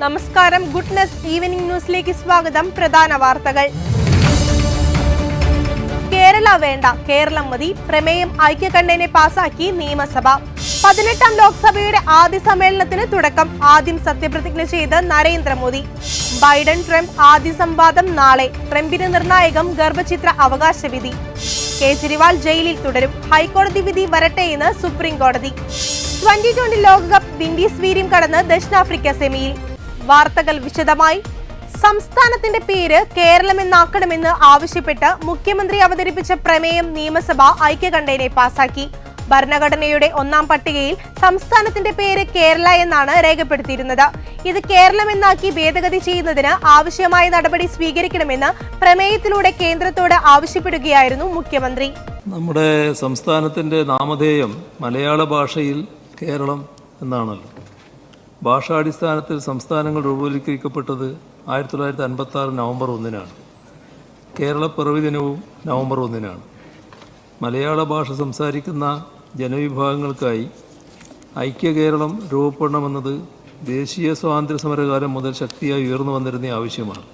നമസ്കാരം, goodness evening ന്യൂസിലേക്ക് സ്വാഗതം. പ്രധാന വാർത്തകൾ. കേരള വേണ്ട, കേരളം മതി. പ്രമേയം ഐക്യകണ്ഠേന പാസാക്കി നിയമസഭ. 18ാം ലോക്സഭയുടെ ആദ്യ സമ്മേളനത്തിന് തുടക്കം. ആദ്യം സത്യപ്രതിജ്ഞ ചെയ്ത് നരേന്ദ്രമോദി. ബൈഡൻ ട്രംപ് ആദ്യ സംവാദം നാളെ. ട്രംപിന് നിർണായകം ഗർഭചിത്ര അവകാശ വിധി. കേജ്രിവാൾ ജയിലിൽ തുടരും. ഹൈക്കോടതി വിധി വരട്ടെയെന്ന് സുപ്രീം കോടതി. 2020 ലോകകപ്പ് വിൻഡീസ് വീര്യം കടന്ന് ദക്ഷിണാഫ്രിക്ക സെമിയിൽ. വാർത്തകൾ വിശദമായി. സംസ്ഥാനത്തിന്റെ പേര് കേരളം എന്നാക്കണമെന്ന് ആവശ്യപ്പെട്ട് മുഖ്യമന്ത്രി അവതരിപ്പിച്ച പ്രമേയം നിയമസഭ ഐക്യകണ്ഠേന പാസാക്കി. ഭരണഘടനയുടെ 1ാം പട്ടികയിൽ സംസ്ഥാനത്തിന്റെ പേര് കേരള എന്നാണ് രേഖപ്പെടുത്തിയിരുന്നത്. ഇത് കേരളം എന്നാക്കി ഭേദഗതി ചെയ്യുന്നതിന് ആവശ്യമായ നടപടി സ്വീകരിക്കണമെന്ന് പ്രമേയത്തിലൂടെ കേന്ദ്രത്തോട് ആവശ്യപ്പെടുകയായിരുന്നു മുഖ്യമന്ത്രി. നമ്മുടെ സംസ്ഥാനത്തിന്റെ നാമധേയം മലയാള ഭാഷയിൽ കേരളം എന്നാണല്ലോ. ഭാഷാടിസ്ഥാനത്തിൽ സംസ്ഥാനങ്ങൾ രൂപവൽക്കരിക്കപ്പെട്ടത് 1956 നവംബർ 1-നാണ്. കേരളപ്പിറവി ദിനവും നവംബർ 1-നാണ്. മലയാള ഭാഷ സംസാരിക്കുന്ന ജനവിഭാഗങ്ങൾക്കായി ഐക്യ കേരളം രൂപപ്പെടണമെന്നത് ദേശീയ സ്വാതന്ത്ര്യ സമരകാലം മുതൽ ശക്തിയായി ഉയർന്നു വന്നിരുന്ന ആവശ്യമാണ്.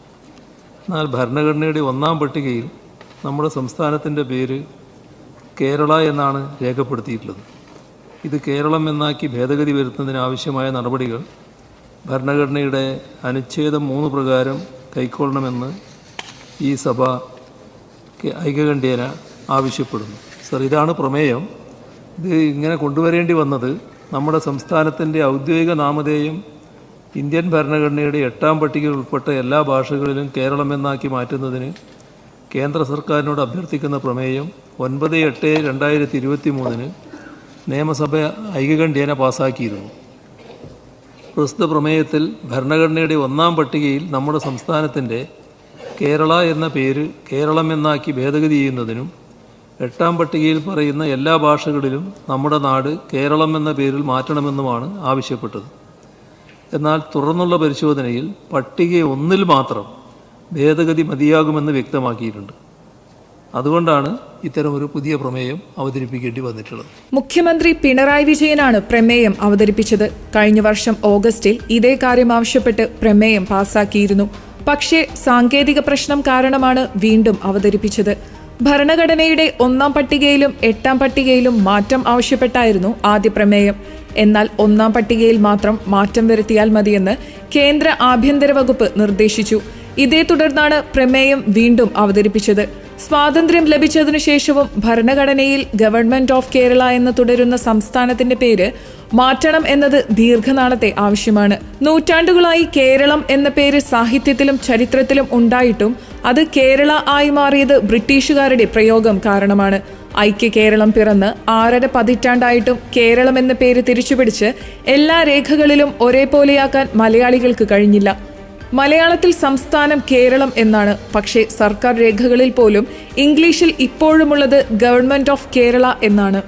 എന്നാൽ ഭരണഘടനയുടെ 1ാം പട്ടികയിൽ നമ്മുടെ സംസ്ഥാനത്തിൻ്റെ പേര് കേരള എന്നാണ് രേഖപ്പെടുത്തിയിട്ടുള്ളത്. ഇത് കേരളം എന്നാക്കി ഭേദഗതി വരുത്തുന്നതിനാവശ്യമായ നടപടികൾ ഭരണഘടനയുടെ അനുച്ഛേദം 3 പ്രകാരം കൈക്കൊള്ളണമെന്ന് ഈ സഭ ഐക്യകണ്ഠേന ആവശ്യപ്പെടുന്നു. സർ, ഇതാണ് പ്രമേയം. ഇത് ഇങ്ങനെ കൊണ്ടുവരേണ്ടി വന്നത് നമ്മുടെ സംസ്ഥാനത്തിൻ്റെ ഔദ്യോഗിക നാമധേയം ഇന്ത്യൻ ഭരണഘടനയുടെ 8ാം പട്ടികയിൽ ഉൾപ്പെട്ട എല്ലാ ഭാഷകളിലും കേരളം എന്നാക്കി മാറ്റുന്നതിന് കേന്ദ്ര സർക്കാരിനോട് അഭ്യർത്ഥിക്കുന്ന പ്രമേയം 9/8/2023 നിയമസഭ ഐക്യകണ്ഠേന പാസാക്കിയിരുന്നു. പ്രസ്തുത പ്രമേയത്തിൽ ഭരണഘടനയുടെ 1ാം പട്ടികയിൽ നമ്മുടെ സംസ്ഥാനത്തിൻ്റെ കേരള എന്ന പേര് കേരളം എന്നാക്കി ഭേദഗതി ചെയ്യുന്നതിനും 8ാം പട്ടികയിൽ പറയുന്ന എല്ലാ ഭാഷകളിലും നമ്മുടെ നാട് കേരളം എന്ന പേരിൽ മാറ്റണമെന്നുമാണ് ആവശ്യപ്പെട്ടത്. എന്നാൽ തുടർന്നുള്ള പരിശോധനയിൽ പട്ടിക 1-ൽ മാത്രം ഭേദഗതി മതിയാകുമെന്ന് വ്യക്തമാക്കിയിട്ടുണ്ട്. അതുകൊണ്ടാണ് ഇത്തരമൊരു പുതിയ പ്രമേയം അവതരിപ്പിക്കേണ്ടി വന്നിട്ടുള്ളത്. മുഖ്യമന്ത്രി പിണറായി വിജയനാണ് പ്രമേയം അവതരിപ്പിച്ചത്. കഴിഞ്ഞ വർഷം ഓഗസ്റ്റിൽ ഇതേ കാര്യം ആവശ്യപ്പെട്ട് പ്രമേയം പാസാക്കിയിരുന്നു. പക്ഷേ സാങ്കേതിക പ്രശ്നം കാരണമാണ് വീണ്ടും അവതരിപ്പിച്ചത്. ഭരണഘടനയുടെ 1ാം പട്ടികയിലും 8ാം പട്ടികയിലും മാറ്റം ആവശ്യപ്പെട്ടായിരുന്നു ആദ്യ പ്രമേയം. എന്നാൽ 1ാം പട്ടികയിൽ മാത്രം മാറ്റം വരുത്തിയാൽ മതിയെന്ന് കേന്ദ്ര ആഭ്യന്തര വകുപ്പ് നിർദ്ദേശിച്ചു. ഇതേ തുടർന്നാണ് പ്രമേയം വീണ്ടും അവതരിപ്പിച്ചത്. സ്വാതന്ത്ര്യം ലഭിച്ചതിനു ശേഷവും ഭരണഘടനയിൽ ഗവൺമെന്റ് ഓഫ് കേരള എന്ന് തുടരുന്ന സംസ്ഥാനത്തിന്റെ പേര് മാറ്റണം എന്നത് ദീർഘനാളത്തെ ആവശ്യമാണ്. നൂറ്റാണ്ടുകളായി കേരളം എന്ന പേര് സാഹിത്യത്തിലും ചരിത്രത്തിലും ഉണ്ടായിട്ടും അത് കേരള ആയി മാറിയത് ബ്രിട്ടീഷുകാരുടെ പ്രയോഗം കാരണമാണ്. ഐക്യ കേരളം പിറന്ന് 6.5 പതിറ്റാണ്ടായിട്ടും കേരളം എന്ന പേര് തിരിച്ചുപിടിച്ച് എല്ലാ രേഖകളിലും ഒരേപോലെയാക്കാൻ മലയാളികൾക്ക് കഴിഞ്ഞില്ല. മലയാളത്തിൽ സംസ്ഥാനം കേരളം എന്നാണ്. പക്ഷേ സർക്കാർ രേഖകളിൽ പോലും ഇംഗ്ലീഷിൽ ഇപ്പോഴുമുള്ളത് ഗവൺമെന്റ് ഓഫ് കേരള എന്നാണ്.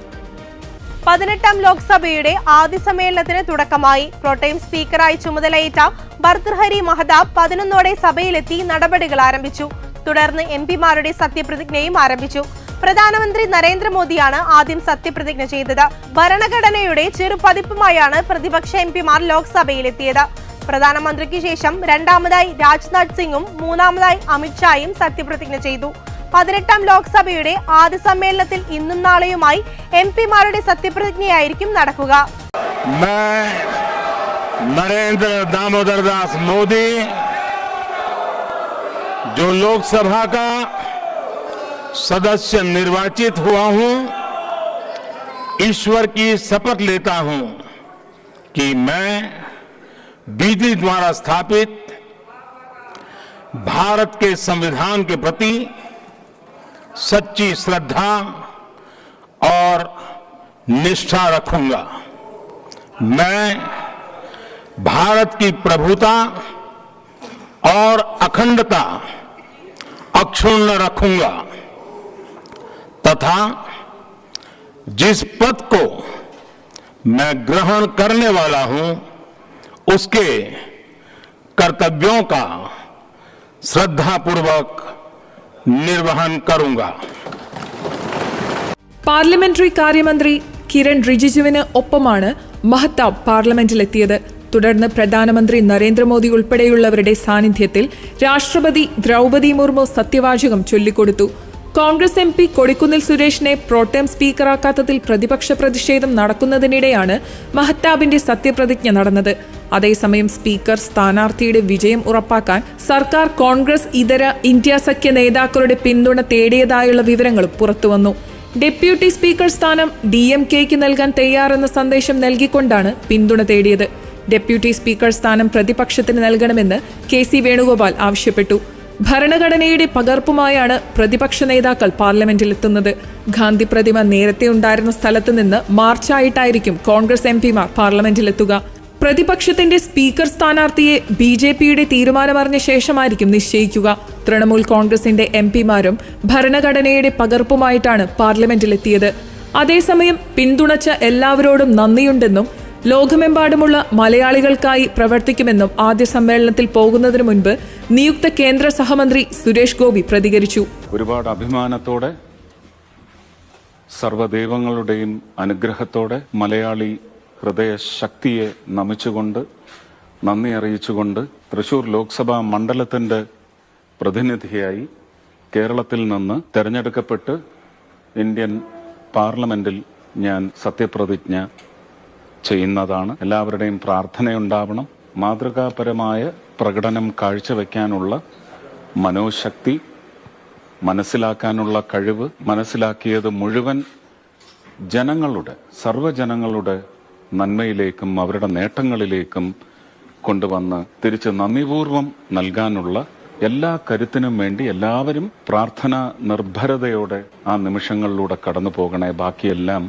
18ാം ലോക്സഭയുടെ ആദ്യ സമ്മേളനത്തിന് തുടക്കമായി. പ്രോട്ടൈം സ്പീക്കറായി ചുമതലയേറ്റ ഭർതൃഹരി മഹതാബ് 11ഓടെ സഭയിലെത്തി നടപടികൾ ആരംഭിച്ചു. തുടർന്ന് MP-മാരുടെ സത്യപ്രതിജ്ഞയും ആരംഭിച്ചു. പ്രധാനമന്ത്രി നരേന്ദ്രമോദിയാണ് ആദ്യം സത്യപ്രതിജ്ഞ ചെയ്തത്. ഭരണഘടനയുടെ ചെറുപതിപ്പുമായാണ് പ്രതിപക്ഷ MP-മാർ ലോക്സഭയിലെത്തിയത്. പ്രധാനമന്ത്രിക്ക് ശേഷം 2ാമതായി രാജ്നാഥ് സിംഗും 3ാമതായി അമിത്ഷായും സത്യപ്രതിജ്ഞ ചെയ്തു. 18ാം ലോക്സഭയുടെ ആദ്യ സമ്മേളനത്തിൽ ഇന്നും നാളെയുമായി MP-മാരുടെ സത്യപ്രതിജ്ഞയായിരിക്കും നടക്കുക. नरेंद्र दामोदर दास मोदी जो लोकसभा का सदस्य निर्वाचित हुआ हूं, ईश्वर की शपथ लेता हूं कि मैं विधि द्वारा स्थापित भारत के संविधान के प्रति सच्ची श्रद्धा और निष्ठा रखूंगा. मैं भारत की प्रभुता और अखंडता अक्षुण्ण रखूंगा तथा जिस पद को मैं ग्रहण करने वाला हूं उसके कर्तव्यों का श्रद्धापूर्वक निर्वहन करूंगा. പാർലമെന്ററി കാര്യമന്ത്രി കിരൺ റിജിജുവിന് ഒപ്പമാണ് മഹതാബ് പാർലമെന്റിലെത്തിയത്. തുടർന്ന് പ്രധാനമന്ത്രി നരേന്ദ്രമോദി ഉൾപ്പെടെയുള്ളവരുടെ സാന്നിധ്യത്തിൽ രാഷ്ട്രപതി ദ്രൗപദി മുർമു സത്യവാചകം ചൊല്ലിക്കൊടുത്തു. കോൺഗ്രസ് MP കൊടിക്കുന്നിൽ സുരേഷിനെ പ്രോട്ടേം സ്പീക്കറാക്കാത്തതിൽ പ്രതിപക്ഷ പ്രതിഷേധം നടക്കുന്നതിനിടെയാണ് മഹ്താബിന്റെ സത്യപ്രതിജ്ഞ നടന്നത്. അതേസമയം സ്പീക്കർ സ്ഥാനാർത്ഥിയുടെ വിജയം ഉറപ്പാക്കാൻ സർക്കാർ കോൺഗ്രസ് ഇതര ഇന്ത്യ സഖ്യ നേതാക്കളുടെ പിന്തുണ തേടിയതായുള്ള വിവരങ്ങളും പുറത്തുവന്നു. ഡെപ്യൂട്ടി സ്പീക്കർ സ്ഥാനം DMKയ്ക്ക് നൽകാൻ തയ്യാറെന്ന സന്ദേശം നൽകിക്കൊണ്ടാണ് പിന്തുണ തേടിയത്. ഡെപ്യൂട്ടി സ്പീക്കർ സ്ഥാനം പ്രതിപക്ഷത്തിന് നൽകണമെന്ന് KC വേണുഗോപാൽ ആവശ്യപ്പെട്ടു. ഭരണഘടനയുടെ പകർപ്പുമായാണ് പ്രതിപക്ഷ നേതാക്കൾ പാർലമെന്റിലെത്തുന്നത്. ഗാന്ധി പ്രതിമ നേരത്തെ ഉണ്ടായിരുന്ന സ്ഥലത്ത് നിന്ന് മാർച്ചായിട്ടായിരിക്കും കോൺഗ്രസ് MPമാർ പാർലമെന്റിലെത്തുക. പ്രതിപക്ഷത്തിന്റെ സ്പീക്കർ സ്ഥാനാർത്ഥിയെ BJPയുടെ തീരുമാനമറിഞ്ഞ ശേഷമായിരിക്കും നിശ്ചയിക്കുക. തൃണമൂൽ കോൺഗ്രസിന്റെ MPമാരും ഭരണഘടനയുടെ പകർപ്പുമായിട്ടാണ് പാർലമെന്റിലെത്തിയത്. അതേസമയം പിന്തുണച്ച എല്ലാവരോടും നന്ദിയുണ്ടെന്നും ലോകമെമ്പാടുമുള്ള മലയാളികൾക്കായി പ്രവർത്തിക്കുമെന്നും ആദ്യ സമ്മേളനത്തിൽ പോകുന്നതിനു മുൻപ് നിയുക്ത കേന്ദ്ര സഹമന്ത്രി സുരേഷ് ഗോപി പ്രതികരിച്ചു. ഒരുപാട് അഭിമാനത്തോടെ സർവ്വദൈവങ്ങളുടെയും അനുഗ്രഹത്തോടെ മലയാളി ഹൃദയ ശക്തിയെ നമിച്ചുകൊണ്ട് നന്ദി അറിയിച്ചുകൊണ്ട് തൃശൂർ ലോക്സഭാ മണ്ഡലത്തിന്റെ പ്രതിനിധിയായി കേരളത്തിൽ നിന്ന് തെരഞ്ഞെടുക്കപ്പെട്ട് ഇന്ത്യൻ പാർലമെന്റിൽ ഞാൻ സത്യപ്രതിജ്ഞ ചെയ്യുന്നതാണ്. എല്ലാവരുടെയും പ്രാർത്ഥനയുണ്ടാവണം. മാതൃകാപരമായ പ്രകടനം കാഴ്ചവെക്കാനുള്ള മനോശക്തി, മനസ്സിലാക്കാനുള്ള കഴിവ്, മനസ്സിലാക്കിയത് മുഴുവൻ ജനങ്ങളുടെ സർവ്വജനങ്ങളുടെ നന്മയിലേക്കും അവരുടെ നേട്ടങ്ങളിലേക്കും കൊണ്ടുവന്ന് തിരിച്ച് നന്ദിപൂർവം നൽകാനുള്ള എല്ലാ കരുത്തിനും വേണ്ടി എല്ലാവരും പ്രാർത്ഥന നിർഭരതയോടെ ആ നിമിഷങ്ങളിലൂടെ കടന്നു പോകണേ. ബാക്കിയെല്ലാം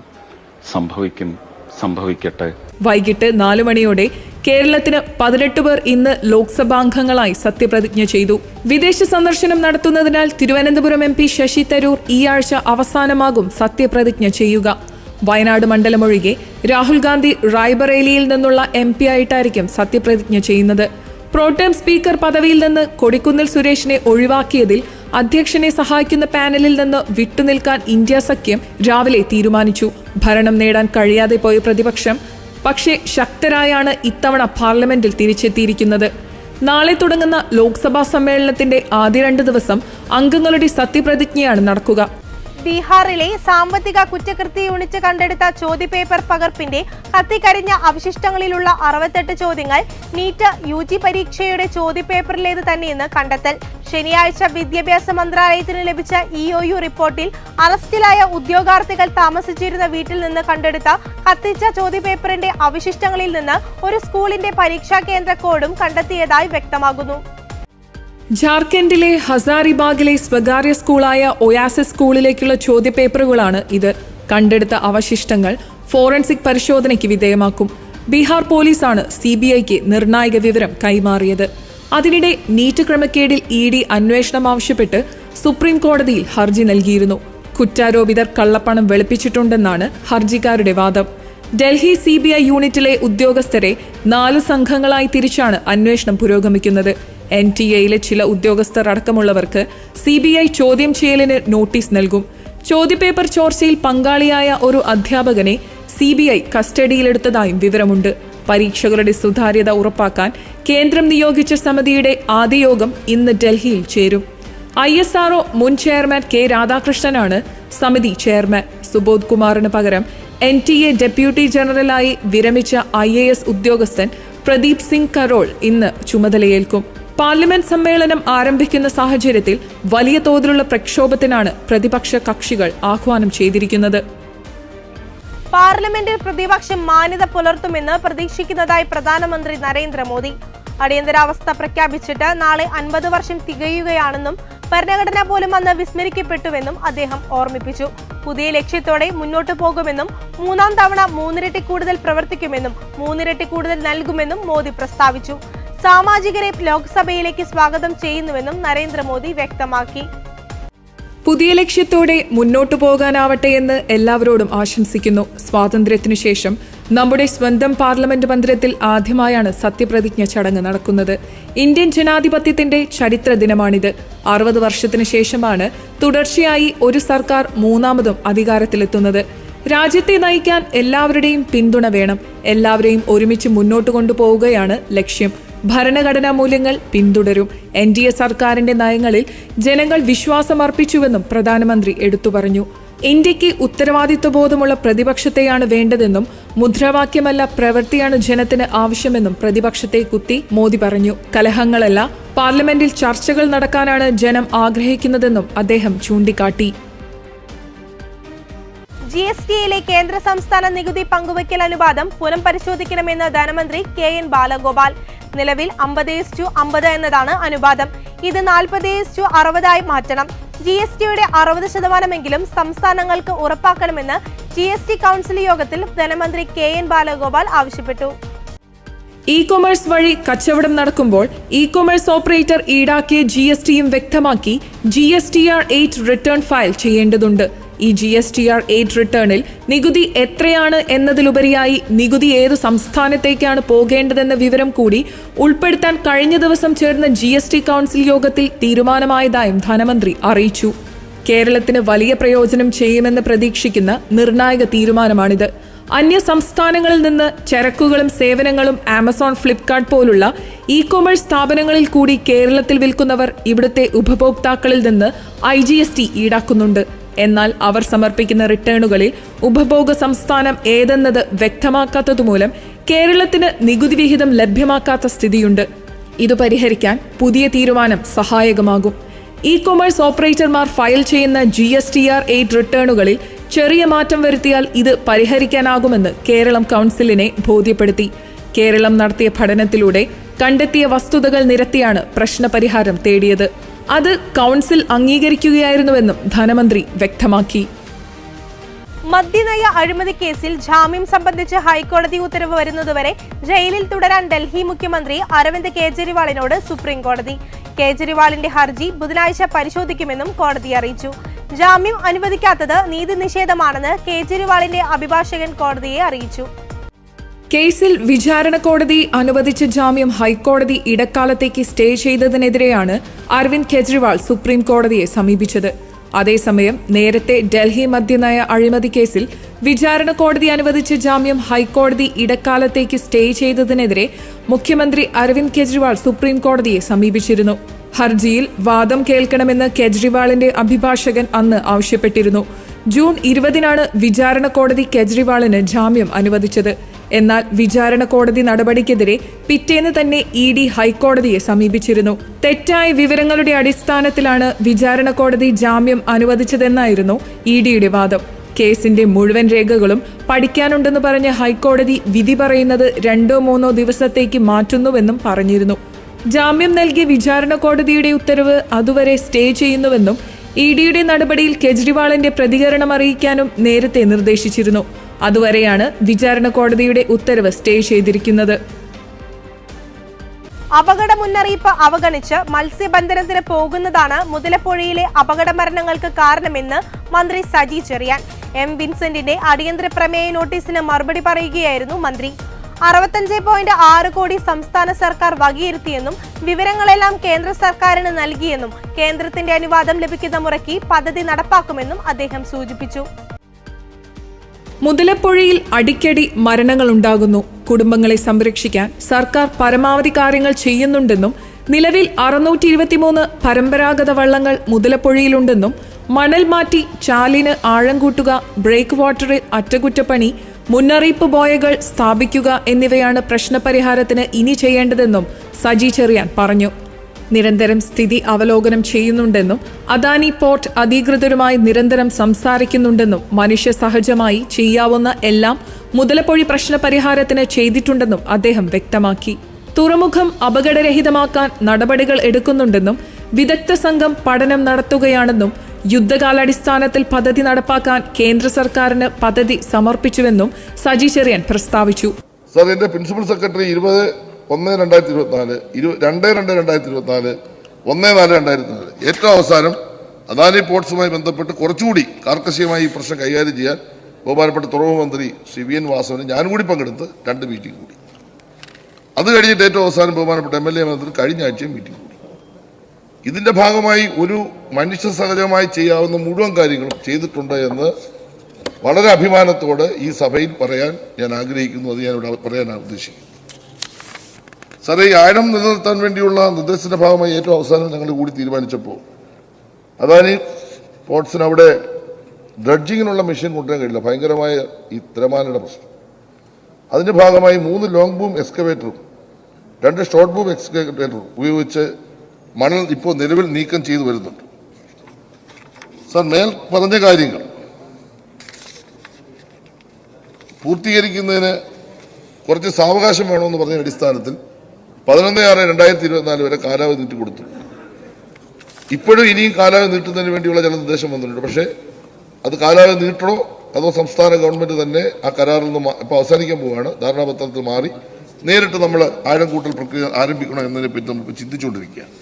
സംഭവിക്കട്ടെ. വൈകിട്ട് 4 മണിയോടെ കേരളത്തിന് 18 പേർ ഇന്ന് ലോക്സഭാംഗങ്ങളായി സത്യപ്രതിജ്ഞ ചെയ്തു. വിദേശ സന്ദർശനം നടത്തുന്നതിനാൽ തിരുവനന്തപുരം MP ശശി തരൂർ ഈ ആഴ്ച അവസാനമാകും സത്യപ്രതിജ്ഞ ചെയ്യുക. വയനാട് മണ്ഡലമൊഴികെ രാഹുൽ ഗാന്ധി റായ്ബറേലിയിൽ നിന്നുള്ള MP ആയിട്ടായിരിക്കും സത്യപ്രതിജ്ഞ ചെയ്യുന്നത്. പ്രോട്ടേം സ്പീക്കർ പദവിയിൽ നിന്ന് കൊടിക്കുന്നിൽ സുരേഷിനെ ഒഴിവാക്കിയതിൽ അധ്യക്ഷനെ സഹായിക്കുന്ന പാനലിൽ നിന്ന് വിട്ടുനിൽക്കാൻ ഇന്ത്യ സഖ്യം രാവിലെ തീരുമാനിച്ചു. ഭരണം നേടാൻ കഴിയാതെ പോയ പ്രതിപക്ഷം പക്ഷേ ശക്തരായാണ് ഇത്തവണ പാർലമെന്റിൽ തിരിച്ചെത്തിയിരിക്കുന്നത്. നാളെ തുടങ്ങുന്ന ലോക്സഭാ സമ്മേളനത്തിന്റെ ആദ്യ 2 ദിവസം അംഗങ്ങളുടെ സത്യപ്രതിജ്ഞയാണ് നടക്കുക. ബീഹാറിലെ സാമ്പത്തിക കുറ്റകൃത്യ യൂണിറ്റ് കണ്ടെടുത്ത ചോദ്യപേപ്പർ പകർപ്പിന്റെ കത്തിക്കരിഞ്ഞ അവശിഷ്ടങ്ങളിലുള്ള 68 ചോദ്യങ്ങൾ നീറ്റ് UG പരീക്ഷയുടെ ചോദ്യപേപ്പറിലേത് തന്നെയെന്ന് കണ്ടെത്തൽ. ശനിയാഴ്ച വിദ്യാഭ്യാസ മന്ത്രാലയത്തിന് ലഭിച്ച EOU റിപ്പോർട്ടിൽ അറസ്റ്റിലായ ഉദ്യോഗാർത്ഥികൾ താമസിച്ചിരുന്ന വീട്ടിൽ നിന്ന് കണ്ടെടുത്ത കത്തിച്ച ചോദ്യപേപ്പറിന്റെ അവശിഷ്ടങ്ങളിൽ നിന്ന് ഒരു സ്കൂളിന്റെ പരീക്ഷാ കേന്ദ്ര കോഡും കണ്ടെത്തിയതായി വ്യക്തമാകുന്നു. ജാർഖണ്ഡിലെ ഹസാരിബാഗിലെ സ്വകാര്യ സ്കൂളായ ഒയാസിസ് സ്കൂളിലേക്കുള്ള ചോദ്യപേപ്പറുകളാണ് ഇത്. കണ്ടെടുത്ത അവശിഷ്ടങ്ങൾ ഫോറൻസിക് പരിശോധനയ്ക്ക് വിധേയമാക്കും. ബീഹാർ പോലീസാണ് CBIക്ക് നിർണായക വിവരം കൈമാറിയത്. അതിനിടെ നീറ്റ് ക്രമക്കേടിൽ ED അന്വേഷണം ആവശ്യപ്പെട്ട് സുപ്രീം കോടതിയിൽ ഹർജി നൽകിയിരുന്നു. കുറ്റാരോപിതർ കള്ളപ്പണം വെളുപ്പിച്ചിട്ടുണ്ടെന്നാണ് ഹർജിക്കാരുടെ വാദം. ഡൽഹി CBI യൂണിറ്റിലെ ഉദ്യോഗസ്ഥരെ 4 സംഘങ്ങളായി തിരിച്ചാണ് അന്വേഷണം പുരോഗമിക്കുന്നത്. NTA ചില ഉദ്യോഗസ്ഥർ അടക്കമുള്ളവർക്ക് CBI ചോദ്യം ചെയ്യലിന് നോട്ടീസ് നൽകും. ചോദ്യപേപ്പർ ചോർച്ചയിൽ പങ്കാളിയായ ഒരു അധ്യാപകനെ CBI കസ്റ്റഡിയിലെടുത്തതായും വിവരമുണ്ട്. പരീക്ഷകളുടെ സുതാര്യത ഉറപ്പാക്കാൻ കേന്ദ്രം നിയോഗിച്ച സമിതിയുടെ ആദ്യ യോഗം ഇന്ന് ഡൽഹിയിൽ ചേരും. ISRO മുൻ ചെയർമാൻ K. രാധാകൃഷ്ണനാണ് സമിതി ചെയർമാൻ. സുബോധ് കുമാറിന് പകരം NTA ഡെപ്യൂട്ടി ജനറലായി വിരമിച്ച IAS ഉദ്യോഗസ്ഥൻ പ്രദീപ് സിംഗ് കരോൾ ഇന്ന് ചുമതലയേൽക്കും. പാർലമെന്റ് സമ്മേളനം ആരംഭിക്കുന്ന സാഹചര്യത്തിൽ വലിയ തോതിലുള്ള പ്രക്ഷോഭത്തിനാണ് പ്രതിപക്ഷ കക്ഷികൾ ആഹ്വാനം ചെയ്തിരിക്കുന്നത്. പാർലമെന്റിൽ പ്രതിപക്ഷം മാന്യത പുലർത്തുമെന്ന് പ്രതീക്ഷിക്കുന്നതായി പ്രധാനമന്ത്രി നരേന്ദ്രമോദി. അടിയന്തരാവസ്ഥ പ്രഖ്യാപിച്ചിട്ട് നാളെ 50 വർഷം തികയുകയാണെന്നും ഭരണഘടന പോലും അന്ന് വിസ്മരിക്കപ്പെട്ടുവെന്നും അദ്ദേഹം ഓർമ്മിപ്പിച്ചു. പുതിയ ലക്ഷ്യത്തോടെ മുന്നോട്ടു പോകുമെന്നും 3ാം തവണ 3 ഇരട്ടി കൂടുതൽ പ്രവർത്തിക്കുമെന്നും 3 ഇരട്ടി കൂടുതൽ നൽകുമെന്നും മോദി പ്രസ്താവിച്ചു. സാമാജികരെ ലോക്സഭയിലേക്ക് സ്വാഗതം ചെയ്യുന്നുവെന്നും നരേന്ദ്രമോദി വ്യക്തമാക്കി. പുതിയ ലക്ഷ്യത്തോടെ മുന്നോട്ടു പോകാനാവട്ടെ എന്ന് എല്ലാവരോടും ആശംസിക്കുന്നു. സ്വാതന്ത്ര്യത്തിനു ശേഷം നമ്മുടെ സ്വന്തം പാർലമെന്റ് മന്ദിരത്തിൽ ആദ്യമായാണ് സത്യപ്രതിജ്ഞ ചടങ്ങ് നടക്കുന്നത്. ഇന്ത്യൻ ജനാധിപത്യത്തിന്റെ ചരിത്ര ദിനമാണിത്. 60 വർഷത്തിനു ശേഷമാണ് തുടർച്ചയായി ഒരു സർക്കാർ 3ാമതും അധികാരത്തിലെത്തുന്നത്. രാജ്യത്തെ നയിക്കാൻ എല്ലാവരുടെയും പിന്തുണ വേണം. എല്ലാവരെയും ഒരുമിച്ച് മുന്നോട്ട് കൊണ്ടുപോവുകയാണ് ലക്ഷ്യം. ഭരണഘടനാ മൂല്യങ്ങൾ പിന്തുടരും. NDA സർക്കാരിന്റെ നയങ്ങളിൽ ജനങ്ങൾ വിശ്വാസമർപ്പിച്ചുവെന്നും പ്രധാനമന്ത്രി എടുത്തു പറഞ്ഞു. ഇന്ത്യക്ക് ഉത്തരവാദിത്വബോധമുള്ള പ്രതിപക്ഷത്തെയാണ് വേണ്ടതെന്നും മുദ്രാവാക്യമല്ല പ്രവൃത്തിയാണ് ജനത്തിന് ആവശ്യമെന്നും പ്രതിപക്ഷത്തെ കുത്തി മോദി പറഞ്ഞു. കലഹങ്ങളല്ല, പാർലമെന്റിൽ ചർച്ചകൾ നടക്കാനാണ് ജനം ആഗ്രഹിക്കുന്നതെന്നും അദ്ദേഹം ചൂണ്ടിക്കാട്ടി. GSTയിലെ കേന്ദ്ര സംസ്ഥാന നികുതി പങ്കുവയ്ക്കൽ അനുപാതം പുനഃപരിശോധിക്കണമെന്ന് ധനമന്ത്രി KN ബാലഗോപാൽ. നിലവിൽ 50:50 എന്നതാണ് അനുപാതം. ഇത് 40:60 മാറ്റണം. GSTയുടെ 60% സംസ്ഥാനങ്ങൾക്ക് ഉറപ്പാക്കണമെന്ന് GST കൗൺസിൽ യോഗത്തിൽ ധനമന്ത്രി KN ബാലഗോപാൽ ആവശ്യപ്പെട്ടു. ഇ-കൊമേഴ്സ് വഴി കച്ചവടം നടക്കുമ്പോൾ ഇ-കൊമേഴ്സ് ഓപ്പറേറ്റർ ഈടാക്കിയ GSTയും വ്യക്തമാക്കി GSTR 8 റിട്ടേൺ ഫയൽ ചെയ്യേണ്ടതുണ്ട്. ഈ GSTR 8 റിട്ടേണിൽ നികുതി എത്രയാണ് എന്നതിലുപരിയായി നികുതി ഏതു സംസ്ഥാനത്തേക്കാണ് പോകേണ്ടതെന്ന വിവരം കൂടി ഉൾപ്പെടുത്താൻ കഴിഞ്ഞ ദിവസം ചേർന്ന GST കൗൺസിൽ യോഗത്തിൽ തീരുമാനമായതായും ധനമന്ത്രി അറിയിച്ചു. കേരളത്തിന് വലിയ പ്രയോജനം ചെയ്യുമെന്ന് പ്രതീക്ഷിക്കുന്ന നിർണായക തീരുമാനമാണിത്. അന്യ സംസ്ഥാനങ്ങളിൽ നിന്ന് ചരക്കുകളും സേവനങ്ങളും ആമസോൺ, ഫ്ലിപ്കാർട്ട് പോലുള്ള ഇ-കൊമേഴ്സ് സ്ഥാപനങ്ങളിൽ കൂടി കേരളത്തിൽ വിൽക്കുന്നവർ ഇവിടുത്തെ ഉപഭോക്താക്കളിൽ നിന്ന് IGST ഈടാക്കുന്നുണ്ട്. എന്നാൽ അവർ സമർപ്പിക്കുന്ന റിട്ടേണുകളിൽ ഉപഭോഗ സംസ്ഥാനം ഏതെന്നത് വ്യക്തമാക്കാത്തതുമൂലം കേരളത്തിന് നികുതി വിഹിതം ലഭ്യമാക്കാത്ത സ്ഥിതിയുണ്ട്. ഇത് പരിഹരിക്കാൻ പുതിയ തീരുമാനം സഹായകമാകും. ഇ-കൊമേഴ്സ് ഓപ്പറേറ്റർമാർ ഫയൽ ചെയ്യുന്ന GSTR 8 റിട്ടേണുകളിൽ ചെറിയ മാറ്റം വരുത്തിയാൽ ഇത് പരിഹരിക്കാനാകുമെന്ന് കേരളം കൗൺസിലിനെ ബോധ്യപ്പെടുത്തി. കേരളം നടത്തിയ പഠനത്തിലൂടെ കണ്ടെത്തിയ വസ്തുതകൾ നിരത്തിയാണ് പ്രശ്നപരിഹാരം തേടിയത്. അത് കൗൺസിൽ അംഗീകരിക്കുകയായിരുന്നുവെന്നും ധനമന്ത്രി വ്യക്തമാക്കി. മദ്യനയ അഴിമതി കേസിൽ ജാമ്യം സംബന്ധിച്ച് ഹൈക്കോടതി ഉത്തരവ് വരുന്നതുവരെ ജയിലിൽ തുടരാൻ ഡൽഹി മുഖ്യമന്ത്രി അരവിന്ദ് കെജ്രിവാളിനോട് സുപ്രീം കോടതി. കേജ്രിവാളിന്റെ ഹർജി ബുധനാഴ്ച പരിശോധിക്കുമെന്നും കോടതി അറിയിച്ചു. ജാമ്യം അനുവദിക്കാത്തത് നീതി നിഷേധമാണെന്ന് കേജ്രിവാളിന്റെ അഭിഭാഷകൻ കോടതിയെ അറിയിച്ചു. കേസിൽ വിചാരണ കോടതി അനുവദിച്ച ജാമ്യം ഹൈക്കോടതി ഇടക്കാലത്തേക്ക് സ്റ്റേ ചെയ്തതിനെതിരെയാണ് അരവിന്ദ് കെജ്രിവാൾ സുപ്രീം കോടതിയെ സമീപിച്ചത്. അതേസമയം നേരത്തെ ഡൽഹി മദ്യനയ അഴിമതി കേസിൽ വിചാരണ കോടതി അനുവദിച്ച ജാമ്യം ഹൈക്കോടതി ഇടക്കാലത്തേക്ക് സ്റ്റേ ചെയ്തതിനെതിരെ മുഖ്യമന്ത്രി അരവിന്ദ് കെജ്രിവാൾ സുപ്രീം കോടതിയെ സമീപിച്ചിരുന്നു. ഹർജിയിൽ വാദം കേൾക്കണമെന്ന് കെജ്രിവാളിന്റെ അഭിഭാഷകൻ അന്ന് ആവശ്യപ്പെട്ടിരുന്നു. ജൂൺ 20-നാണ് വിചാരണ കോടതി കെജ്രിവാളിന് ജാമ്യം അനുവദിച്ചത്. എന്നാൽ വിചാരണ കോടതി നടപടിക്കെതിരെ പിറ്റേന്ന് തന്നെ ED ഹൈക്കോടതിയെ സമീപിച്ചിരുന്നു. തെറ്റായ വിവരങ്ങളുടെ അടിസ്ഥാനത്തിലാണ് വിചാരണ കോടതി ജാമ്യം അനുവദിച്ചതെന്നായിരുന്നു EDയുടെ വാദം. കേസിന്റെ മുഴുവൻ രേഖകളും പഠിക്കാനുണ്ടെന്ന് പറഞ്ഞ ഹൈക്കോടതി വിധി പറയുന്നത് 2-3 ദിവസത്തേക്ക് മാറ്റുന്നുവെന്നും പറഞ്ഞിരുന്നു. ജാമ്യം നൽകിയ വിചാരണ കോടതിയുടെ ഉത്തരവ് അതുവരെ സ്റ്റേ ചെയ്യുന്നുവെന്നും EDയുടെ നടപടിയിൽ കെജ്രിവാളിന്റെ പ്രതികരണം അറിയിക്കാനും നേരത്തെ നിർദ്ദേശിച്ചിരുന്നു. അതുവരെയാണ് വിചാരണ കോടതിയുടെ ഉത്തരവ് സ്റ്റേ ചെയ്തിരിക്കുന്നത്. അപകട മുന്നറിയിപ്പ് അവഗണിച്ച് മത്സ്യബന്ധനത്തിന് പോകുന്നതാണ് മുതലപ്പുഴയിലെ അപകട മരണങ്ങൾക്ക് കാരണമെന്ന് മന്ത്രി സജി ചെറിയാൻ. വിൻസെന്റിന്റെ അടിയന്തര പ്രമേയ നോട്ടീസിന് മറുപടി പറയുകയായിരുന്നു മന്ത്രി. 65.6 കോടി സംസ്ഥാന സർക്കാർ വകയിരുത്തിയെന്നും വിവരങ്ങളെല്ലാം കേന്ദ്ര സർക്കാരിന് നൽകിയെന്നും കേന്ദ്രത്തിന്റെ അനുവാദം ലഭിക്കുന്ന മുറയ്ക്ക് പദ്ധതി നടപ്പാക്കുമെന്നും അദ്ദേഹം സൂചിപ്പിച്ചു. മുതലപ്പുഴയിൽ അടിക്കടി മരണങ്ങളുണ്ടാകുന്നു. കുടുംബങ്ങളെ സംരക്ഷിക്കാൻ സർക്കാർ പരമാവധി കാര്യങ്ങൾ ചെയ്യുന്നുണ്ടെന്നും നിലവിൽ 623 പരമ്പരാഗത വള്ളങ്ങൾ മുതലപ്പുഴയിലുണ്ടെന്നും മണൽ മാറ്റി ചാലിന് ആഴം കൂട്ടുക, ബ്രേക്ക് വാട്ടറിൽ അറ്റകുറ്റപ്പണി, മുന്നറിയിപ്പ് ബോയകൾ സ്ഥാപിക്കുക എന്നിവയാണ് പ്രശ്നപരിഹാരത്തിന് ഇനി ചെയ്യേണ്ടതെന്നും സജി ചെറിയാൻ പറഞ്ഞു. നിരന്തരം സ്ഥിതി അവലോകനം ചെയ്യുന്നുണ്ടെന്നും അദാനി പോർട്ട് അധികൃതരുമായി നിരന്തരം സംസാരിക്കുന്നുണ്ടെന്നും മനുഷ്യ സഹജമായി ചെയ്യാവുന്ന എല്ലാം മുതലപ്പൊഴി പ്രശ്നപരിഹാരത്തിന് ചെയ്തിട്ടുണ്ടെന്നും അദ്ദേഹം വ്യക്തമാക്കി. തുറമുഖം അപകടരഹിതമാക്കാൻ നടപടികൾ എടുക്കുന്നുണ്ടെന്നും വിദഗ്ധ സംഘം പഠനം നടത്തുകയാണെന്നും യുദ്ധകാലാടിസ്ഥാനത്തിൽ പദ്ധതി നടപ്പാക്കാൻ കേന്ദ്ര സർക്കാരിന് പദ്ധതി സമർപ്പിച്ചുവെന്നും സജി ചെറിയാൻ പ്രസ്താവിച്ചു. സർ, എന്റെ പ്രിൻസിപ്പൽ സെക്രട്ടറി 20/1/2024, 2/2/2024, 1/4/2024 ഏറ്റവും അവസാനം അദാനി പോർട്സുമായി ബന്ധപ്പെട്ട് കുറച്ചുകൂടി കാർക്കശ്യമായി ഈ പ്രശ്നം കൈകാര്യം ചെയ്യാൻ ബഹുമാനപ്പെട്ട തുറമുഖ മന്ത്രി ശ്രീ VN വാസവന് ഞാൻ കൂടി പങ്കെടുത്ത് 2 മീറ്റിംഗ് കൂടി. അത് കഴിഞ്ഞിട്ട് ഏറ്റവും അവസാനം ബഹുമാനപ്പെട്ട MLA മന്ത്രി കഴിഞ്ഞ ആഴ്ചയും മീറ്റിംഗ് കൂടി. ഇതിന്റെ ഭാഗമായി ഒരു മനുഷ്യ സഹജമായി ചെയ്യാവുന്ന മുഴുവൻ കാര്യങ്ങളും ചെയ്തിട്ടുണ്ട് എന്ന് വളരെ അഭിമാനത്തോടെ ഈ സഭയിൽ പറയാൻ ഞാൻ ആഗ്രഹിക്കുന്നു. അത് ഞാൻ ഇവിടെ പറയാനാണ് ഉദ്ദേശിക്കുന്നത്. സാറേ, ഈ ആഴം നിലനിർത്താൻ വേണ്ടിയുള്ള നിർദ്ദേശത്തിന്റെ ഭാഗമായി ഏറ്റവും അവസാനം ഞങ്ങൾ കൂടി തീരുമാനിച്ചപ്പോൾ അദാനി പോർട്സിന് അവിടെ ഡ്രഡ്ജിങ്ങിനുള്ള മെഷീൻ കൊണ്ടുവരാൻ കഴിയില്ല, ഭയങ്കരമായ ഈ തിരമാലയുടെ പ്രശ്നം. അതിന്റെ ഭാഗമായി 3 ലോങ് ബൂം എക്സ്കവേറ്ററും 2 ഷോർട്ട് ബൂം എക്സ്കവേറ്ററും ഉപയോഗിച്ച് മണൽ ഇപ്പോൾ നിലവിൽ നീക്കം ചെയ്തു വരുന്നുണ്ട്. സാർ, മേൽ പറഞ്ഞ കാര്യങ്ങൾ പൂർത്തീകരിക്കുന്നതിന് കുറച്ച് സാവകാശം വേണമെന്ന് പറഞ്ഞ അടിസ്ഥാനത്തിൽ 11/6/2024 വരെ കാലാവധി നീട്ടിക്കൊടുത്തു. ഇപ്പോഴും ഇനിയും കാലാവധി നീട്ടുന്നതിന് വേണ്ടിയുള്ള ചില നിർദ്ദേശം വന്നിട്ടുണ്ട്. പക്ഷേ അത് കാലാവധി നീട്ടണോ അതോ സംസ്ഥാന ഗവൺമെന്റ് തന്നെ ആ കരാറിൽ നിന്ന് ഇപ്പോൾ അവസാനിക്കാൻ പോവുകയാണ്, ധാരണാപത്രത്തിൽ മാറി നേരിട്ട് നമ്മൾ ആഴം കൂട്ടൽ പ്രക്രിയ ആരംഭിക്കണോ എന്നതിനെ പറ്റി നമുക്ക് ചിന്തിച്ചുകൊണ്ടിരിക്കുകയാണ്.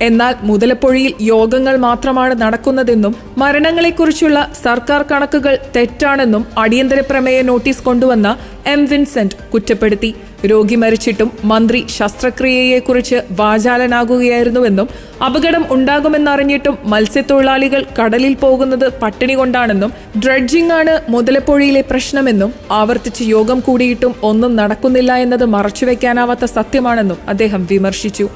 എന്നാൽ മുതലപ്പൊഴിയിൽ യോഗങ്ങൾ മാത്രമാണ് നടക്കുന്നതെന്നും മരണങ്ങളെക്കുറിച്ചുള്ള സർക്കാർ കണക്കുകൾ തെറ്റാണെന്നും അടിയന്തര പ്രമേയ നോട്ടീസ് കൊണ്ടുവന്ന എം വിൻസെന്റ് കുറ്റപ്പെടുത്തി. രോഗി മരിച്ചിട്ടും മന്ത്രി ശസ്ത്രക്രിയയെക്കുറിച്ച് വാചാലനാകുകയായിരുന്നുവെന്നും അപകടം ഉണ്ടാകുമെന്നറിഞ്ഞിട്ടും മത്സ്യത്തൊഴിലാളികൾ കടലിൽ പോകുന്നത് പട്ടിണി കൊണ്ടാണെന്നും ഡ്രഡ്ജിംഗ് ആണ് മുതലപ്പൊഴിയിലെ പ്രശ്നമെന്നും ആവർത്തിച്ച് യോഗം കൂടിയിട്ടും ഒന്നും നടക്കുന്നില്ല എന്നത് മറച്ചുവെക്കാനാവാത്ത സത്യമാണെന്നും അദ്ദേഹം വിമർശിച്ചു.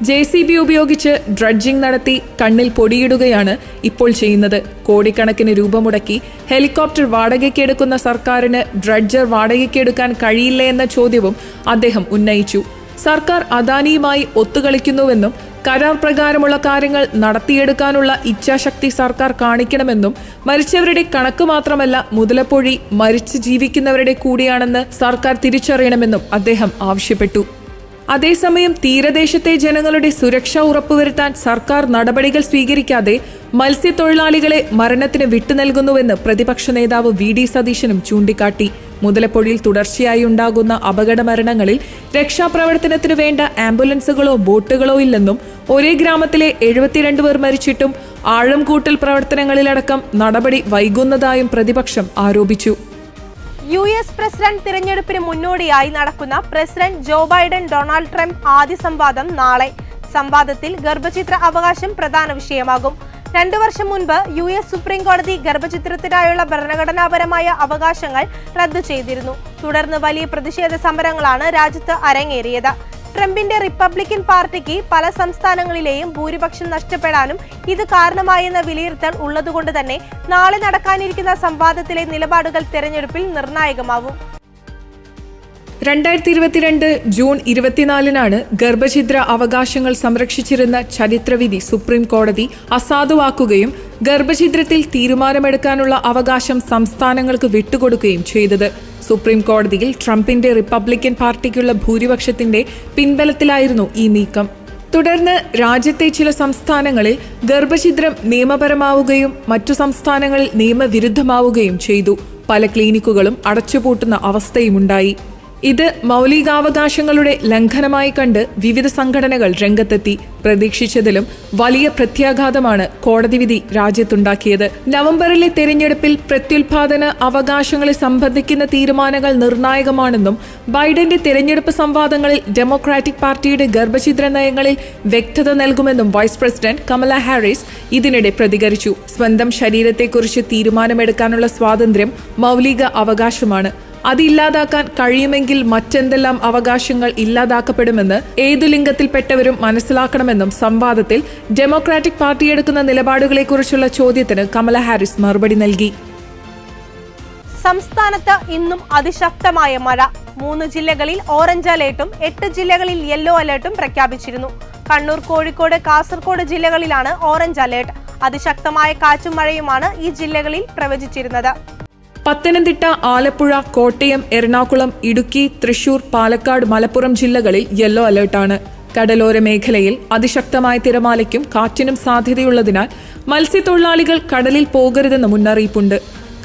JCB ഉപയോഗിച്ച് ഡ്രഡ്ജിംഗ് നടത്തി കണ്ണിൽ പൊടിയിടുകയാണ് ഇപ്പോൾ ചെയ്യുന്നത്. കോടിക്കണക്കിന് രൂപ മുടക്കി ഹെലികോപ്റ്റർ വാടകയ്ക്കെടുക്കുന്ന സർക്കാരിന് ഡ്രഡ്ജർ വാടകയ്ക്കെടുക്കാൻ കഴിയില്ല എന്ന ചോദ്യവും അദ്ദേഹം ഉന്നയിച്ചു. സർക്കാർ അദാനിയുമായി ഒത്തുകളിക്കുന്നുവെന്നും കരാർ പ്രകാരമുള്ള കാര്യങ്ങൾ നടത്തിയെടുക്കാനുള്ള ഇച്ഛാശക്തി സർക്കാർ കാണിക്കണമെന്നും മരിച്ചവരുടെ കണക്ക് മാത്രമല്ല മുതലപ്പൊഴി മരിച്ചു ജീവിക്കുന്നവരുടെ കൂടിയാണെന്ന് സർക്കാർ തിരിച്ചറിയണമെന്നും അദ്ദേഹം ആവശ്യപ്പെട്ടു. അതേസമയം തീരദേശത്തെ ജനങ്ങളുടെ സുരക്ഷ ഉറപ്പുവരുത്താൻ സർക്കാർ നടപടികൾ സ്വീകരിക്കാതെ മത്സ്യത്തൊഴിലാളികളെ മരണത്തിന് വിട്ടുനൽകുന്നുവെന്ന് പ്രതിപക്ഷ നേതാവ് VD സതീശനും ചൂണ്ടിക്കാട്ടി. മുതലപ്പൊഴിയിൽ തുടർച്ചയായി ഉണ്ടാകുന്ന അപകട മരണങ്ങളിൽ രക്ഷാപ്രവർത്തനത്തിന് വേണ്ട ആംബുലൻസുകളോ ബോട്ടുകളോ ഇല്ലെന്നും ഒരേ ഗ്രാമത്തിലെ 72 പേർ മരിച്ചിട്ടും ആഴം കൂട്ടൽ പ്രവർത്തനങ്ങളിലടക്കം നടപടി വൈകുന്നതായും പ്രതിപക്ഷം ആരോപിച്ചു. US പ്രസിഡന്റ് തിരഞ്ഞെടുപ്പിന് മുന്നോടിയായി നടക്കുന്ന president Joe Biden Donald Trump ആദ്യ സംവാദം നാളെ. സംവാദത്തിൽ ഗർഭചിത്ര അവകാശം പ്രധാന വിഷയമാകും. 2 വർഷം മുൻപ് US സുപ്രീം കോടതി ഗർഭചിത്രത്തിനായുള്ള ഭരണഘടനാപരമായ അവകാശങ്ങൾ റദ്ദു ചെയ്തിരുന്നു. തുടർന്ന് വലിയ പ്രതിഷേധ സമരങ്ങളാണ് രാജ്യത്ത് അരങ്ങേറിയത്. ട്രംപിന്റെ റിപ്പബ്ലിക്കൻ പാർട്ടിക്ക് പല സംസ്ഥാനങ്ങളിലെയും ഭൂരിപക്ഷം നഷ്ടപ്പെടാനും ഇത് കാരണമായെന്ന വിലയിരുത്തൽ ഉള്ളതുകൊണ്ട് തന്നെ നാളെ നടക്കാനിരിക്കുന്ന സംവാദത്തിലെ നിലപാടുകൾ തെരഞ്ഞെടുപ്പിൽ നിർണായകമാവും. 2022 ജൂൺ 24-നാണ് ഗർഭഛിദ്ര അവകാശങ്ങൾ സംരക്ഷിച്ചിരുന്ന ചരിത്രവിധി സുപ്രീം കോടതി അസാധുവാക്കുകയും ഗർഭഛിദ്രത്തിൽ തീരുമാനമെടുക്കാനുള്ള അവകാശം സംസ്ഥാനങ്ങൾക്ക് വിട്ടുകൊടുക്കുകയും ചെയ്തത്. സുപ്രീം കോടതിയിൽ ട്രംപിന്റെ റിപ്പബ്ലിക്കൻ പാർട്ടിക്കുള്ള ഭൂരിപക്ഷത്തിന്റെ പിൻബലത്തിലായിരുന്നു ഈ നീക്കം. തുടർന്ന് രാജ്യത്തെ ചില സംസ്ഥാനങ്ങളിൽ ഗർഭഛിദ്രം നിയമപരമാവുകയും മറ്റു സംസ്ഥാനങ്ങളിൽ നിയമവിരുദ്ധമാവുകയും ചെയ്തു. പല ക്ലിനിക്കുകളും അടച്ചുപൂട്ടുന്ന അവസ്ഥയുമുണ്ടായി. ഇത് മൗലികാവകാശങ്ങളുടെ ലംഘനമായി കണ്ട് വിവിധ സംഘടനകൾ രംഗത്തെത്തി. പ്രതീക്ഷിച്ചതിലും വലിയ പ്രത്യാഘാതമാണ് കോടതി വിധി രാജ്യത്തുണ്ടാക്കിയത്. നവംബറിലെ തെരഞ്ഞെടുപ്പിൽ പ്രത്യുൽപാദന അവകാശങ്ങളെ സംബന്ധിക്കുന്ന തീരുമാനങ്ങൾ നിർണായകമാണെന്നും ബൈഡന്റെ തെരഞ്ഞെടുപ്പ് സംവാദങ്ങളിൽ ഡെമോക്രാറ്റിക് പാർട്ടിയുടെ ഗർഭഛിദ്ര നയങ്ങളിൽ വ്യക്തത നൽകുമെന്നും വൈസ് പ്രസിഡന്റ് കമല ഹാരിസ് ഇതിനിടെ പ്രതികരിച്ചു. സ്വന്തം ശരീരത്തെക്കുറിച്ച് തീരുമാനമെടുക്കാനുള്ള സ്വാതന്ത്ര്യം മൗലിക അവകാശമാണ്. അതില്ലാതാക്കാൻ കഴിയുമെങ്കിൽ മറ്റെന്തെല്ലാം അവകാശങ്ങൾ ഇല്ലാതാക്കപ്പെടുമെന്ന് ഏതു ലിംഗത്തിൽപ്പെട്ടവരും മനസ്സിലാക്കണമെന്നും സംവാദത്തിൽ ഡെമോക്രാറ്റിക് പാർട്ടി എടുക്കുന്ന നിലപാടുകളെക്കുറിച്ചുള്ള ചോദ്യത്തിന് കമല ഹാരിസ് മറുപടി നൽകി. സംസ്ഥാനത്ത് ഇന്നും അതിശക്തമായ മഴ. 3 ജില്ലകളിൽ ഓറഞ്ച് അലേർട്ടും 8 ജില്ലകളിൽ യെല്ലോ അലേർട്ടും പ്രഖ്യാപിച്ചിരുന്നു. കണ്ണൂർ, കോഴിക്കോട്, കാസർഗോഡ് ജില്ലകളിലാണ് ഓറഞ്ച് അലേർട്ട്. അതിശക്തമായ കാറ്റും മഴയുമാണ് ഈ ജില്ലകളിൽ പ്രവചിച്ചിരുന്നത്. പത്തനംതിട്ട, ആലപ്പുഴ, കോട്ടയം, എറണാകുളം, ഇടുക്കി, തൃശൂർ, പാലക്കാട്, മലപ്പുറം ജില്ലകളിൽ യെല്ലോ അലേർട്ടാണ്. കടലോര മേഖലയിൽ അതിശക്തമായ തിരമാലയ്ക്കും കാറ്റിനും സാധ്യതയുള്ളതിനാൽ മത്സ്യത്തൊഴിലാളികൾ കടലിൽ പോകരുതെന്ന് മുന്നറിയിപ്പുണ്ട്.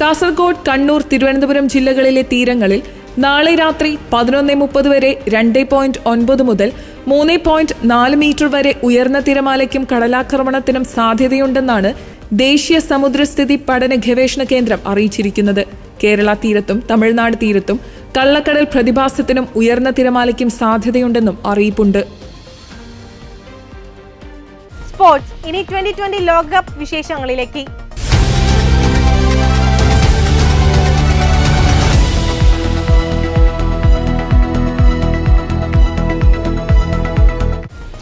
കാസർഗോഡ്, കണ്ണൂർ, തിരുവനന്തപുരം ജില്ലകളിലെ തീരങ്ങളിൽ നാളെ രാത്രി 11:30 വരെ 2.9 മുതൽ 3.4 മീറ്റർ വരെ ഉയർന്ന തിരമാലയ്ക്കും കടലാക്രമണത്തിനും സാധ്യതയുണ്ടെന്നാണ് ദേശീയ സമുദ്രസ്ഥിതി പഠന ഗവേഷണ കേന്ദ്രം അറിയിച്ചിരിക്കുന്നത്. കേരള തീരത്തും തമിഴ്നാട് തീരത്തും കള്ളക്കടൽ പ്രതിഭാസത്തിനും ഉയർന്ന തിരമാലയ്ക്കും സാധ്യതയുണ്ടെന്നും അറിയിപ്പുണ്ട്. സ്പോർട്സ്. ഇനി 2020 ലോകകപ്പ് വിശേഷങ്ങളിലേക്ക്.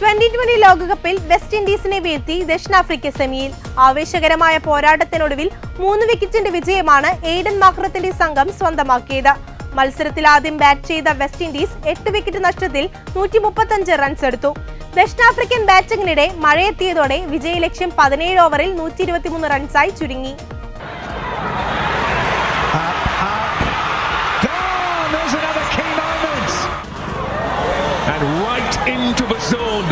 2020 ലോകകപ്പിൽ വെസ്റ്റ് ഇൻഡീസിനെ വീഴ്ത്തി ദക്ഷിണാഫ്രിക്ക സെമിയിൽ. ആവേശകരമായ പോരാട്ടത്തിനൊടുവിൽ 3 വിക്കറ്റിന്റെ വിജയമാണ് എയ്ഡൻ മാക്രത്തിന്റെ സംഘം സ്വന്തമാക്കിയത്. മത്സരത്തിൽ ആദ്യം ബാറ്റ് ചെയ്ത വെസ്റ്റ് ഇൻഡീസ് 8 വിക്കറ്റ് നഷ്ടത്തിൽ 135 റൺസ് എടുത്തു. ദക്ഷിണാഫ്രിക്കൻ ബാറ്റിംഗിനിടെ മഴയെത്തിയതോടെ വിജയലക്ഷ്യം 17 ഓവറിൽ 123 റൺസായി ചുരുങ്ങി. Into the zone.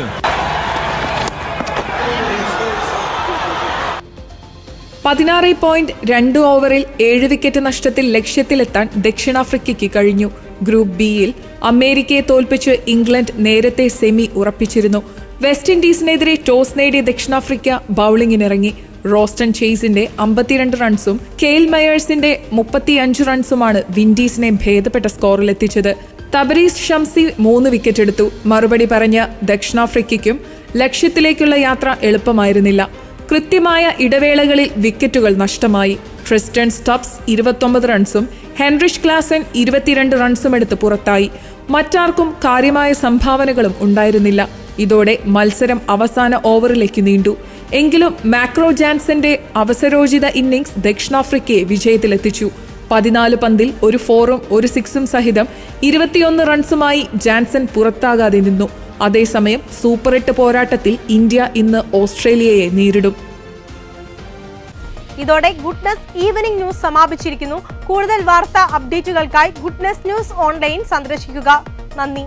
16.2 ഓവറിൽ 7 വിക്കറ്റ് നഷ്ടത്തിൽ ലക്ഷ്യത്തിലെത്താൻ ദക്ഷിണാഫ്രിക്കയ്ക്ക് കഴിഞ്ഞു. ഗ്രൂപ്പ് ബിയിൽ അമേരിക്കയെ തോൽപ്പിച്ച് ഇംഗ്ലണ്ട് നേരത്തെ സെമി ഉറപ്പിച്ചിരുന്നു. വെസ്റ്റ് ഇൻഡീസിനെതിരെ ടോസ് നേടിയ ദക്ഷിണാഫ്രിക്ക ബൌളിംഗിനിറങ്ങി. റോസ്റ്റൺ ചേസിന്റെ 52 റൺസും കെയിൽ മയേഴ്സിന്റെ 35 റൺസുമാണ് വിൻഡീസിനെ ഭേദപ്പെട്ട സ്കോറിലെത്തിച്ചത്. തബരീസ് ഷംസി 3 വിക്കറ്റ് എടുത്തു. മറുപടി പറഞ്ഞ ദക്ഷിണാഫ്രിക്കയ്ക്കും ലക്ഷ്യത്തിലേക്കുള്ള യാത്ര എളുപ്പമായിരുന്നില്ല. കൃത്യമായ ഇടവേളകളിൽ വിക്കറ്റുകൾ നഷ്ടമായി. ട്രിസ്റ്റൺ സ്റ്റബ്സ് 29 റൺസും ഹെൻറിഷ് ക്ലാസൻ 22 റൺസും എടുത്ത് പുറത്തായി. മറ്റാർക്കും കാര്യമായ സംഭാവനകളും ഉണ്ടായിരുന്നില്ല. ഇതോടെ മത്സരം അവസാന ഓവറിലേക്ക് നീണ്ടു. എങ്കിലും മാക്രോ ജാൻസന്റെ അവസരോചിത ഇന്നിംഗ്സ് ദക്ഷിണാഫ്രിക്കയെ വിജയത്തിലെത്തിച്ചു. 14 പന്തിൽ 1 4ഉം 1 6ഉം സഹിതം 21 റൺസുമായി ജാൻസൺ പുറത്താകാതെ നിന്നു. അതേസമയം സൂപ്പർ 8 പോരാട്ടത്തിൽ ഇന്ത്യ ഇന്ന് ഓസ്ട്രേലിയയെ നേരിടും. ഇതോടെ ഗുഡ്നസ് ഈവനിംഗ് ന്യൂസ് സമാപിച്ചിരിക്കുന്നു. കൂടുതൽ വാർത്താ അപ്ഡേറ്റുകൾക്കായി ഗുഡ്നസ് ന്യൂസ് ഓൺലൈൻ സന്ദർശിക്കുക. നന്ദി.